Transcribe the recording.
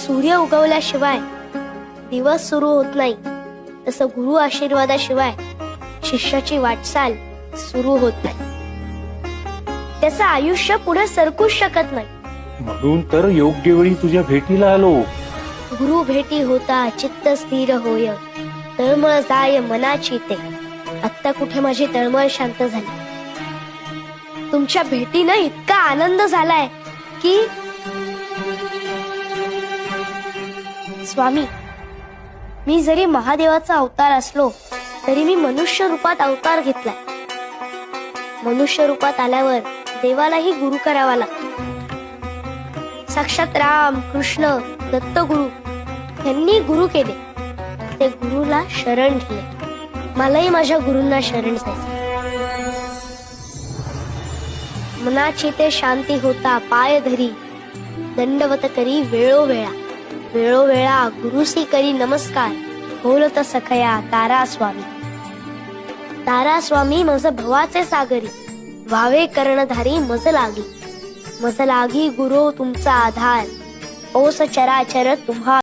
सूर्य उगवल्याशिवाय दिवस सुरू होत नाही, तसं गुरु आशीर्वादाशिवाय शिष्याची वाटचाल सुरू होत नाही. त्याचं आयुष्य पुढे सरकूच शकत नाही. म्हणून तर योग्य वेळी तुझ्या भेटीला आलो. गुरु भेटी होता चित्त स्थिर होय, तळमळ जाय मनाची ते. आत्ता कुठे माझी तळमळ शांत झाली. तुमच्या भेटीनं इतका आनंद झालाय की स्वामी, मी जरी महादेवाचा अवतार असलो तरी मी मनुष्य रूपात अवतार घेतलाय. मनुष्य रूपात आल्यावर देवालाही गुरु करावा लागतो. साक्षात राम कृष्ण दत्तगुरु यांनी गुरु केले. ते गुरुला शरण गेले. मलाही माझ्या गुरूंना शरण जायचं. मनाची ते शांती होता पाय धरी, दंडवत करी वेळोवेळा. वेळोवेळा गुरुसी करी नमस्कार, बोलत सखया तारा स्वामी. तारा स्वामी मज भवाचे सागरी, व्हावे कर्णधारी मज लागी. मज लागी गुरु तुमचा आधार, ओस चराचर तुम्हा